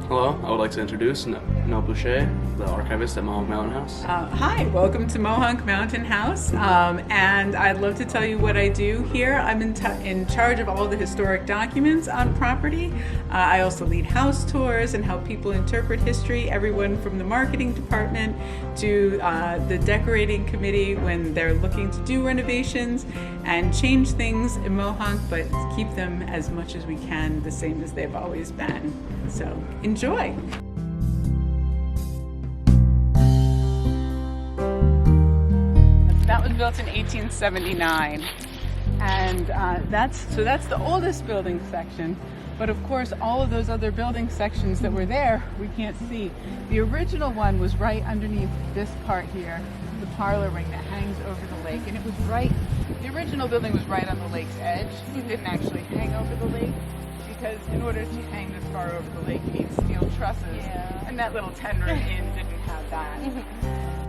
Hello, I would like to introduce Noel Boucher, the archivist at Mohonk Mountain House. Hi, welcome to Mohonk Mountain House, and I'd love to tell you what I do here. I'm in charge of all the historic documents on property. I also lead house tours and help people interpret history, everyone from the marketing department to the decorating committee when they're looking to do renovations and change things in Mohonk, but keep them as much as we can the same as they've always been. So enjoy. That was built in 1879, and that's the oldest building section. But of course, all of those other building sections that were there, we can't see. The original one was right underneath this part here, the parlor wing that hangs over the lake, and it was the original building was right on the lake's edge. It didn't actually hang over the lake, because in order to hang this far over the lake, you need steel trusses, and that little 10-room inn didn't have that.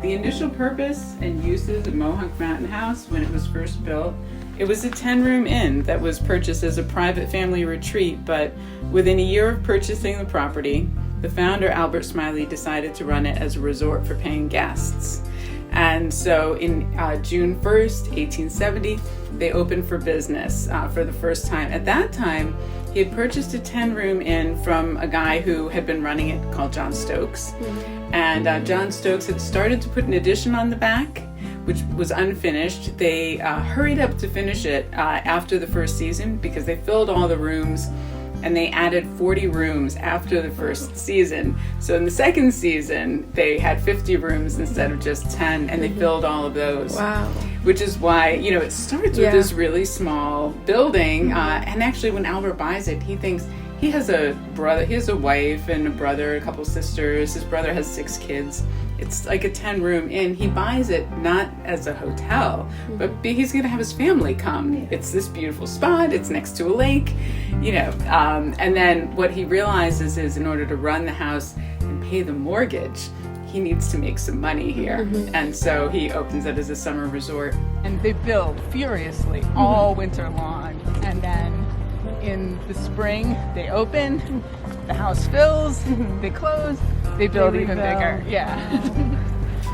The initial purpose and uses of Mohonk Mountain House when it was first built, it was a 10-room inn that was purchased as a private family retreat, but within a year of purchasing the property, the founder, Albert Smiley, decided to run it as a resort for paying guests. And so in June 1st, 1870, they opened for business for the first time. At that time, he had purchased a 10-room inn from a guy who had been running it called John Stokes. And John Stokes had started to put an addition on the back, which was unfinished. They hurried up to finish it after the first season because they filled all the rooms, and they added 40 rooms after the first season. So in the second season, they had 50 rooms instead of just 10, and they filled all of those. Wow. Which is why, it starts with this really small building. And actually, when Albert buys it, he thinks he has a brother, he has a wife and a brother, a couple sisters. His brother has 6 kids. It's like a 10-room inn. He buys it not as a hotel, but he's going to have his family come. It's this beautiful spot. It's next to a lake, And then what he realizes is in order to run the house and pay the mortgage, he needs to make some money here. And so he opens it as a summer resort. And they build furiously all winter long. And then in the spring, they open, the house fills, they close, they build even bigger. Yeah.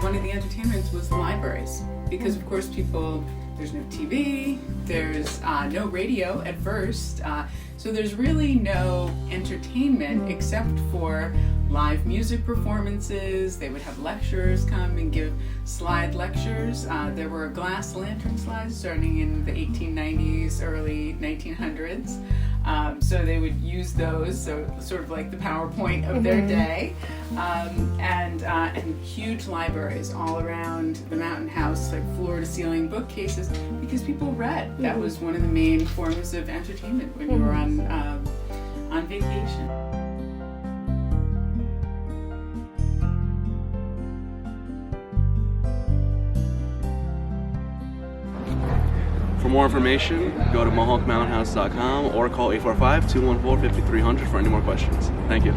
One of the entertainments was the libraries, because of course there's no TV, there's no radio at first, so there's really no entertainment except for live music performances. They would have lecturers come and give slide lectures. There were glass lantern slides starting in the 1890s, early 1900s. So they would use those, so sort of like the PowerPoint of their day, and huge libraries all around the mountain house, like floor-to-ceiling bookcases, because people read. That was one of the main forms of entertainment when you were on vacation. For more information, go to mohonkmountainhouse.com or call 845-214-5300 for any more questions. Thank you.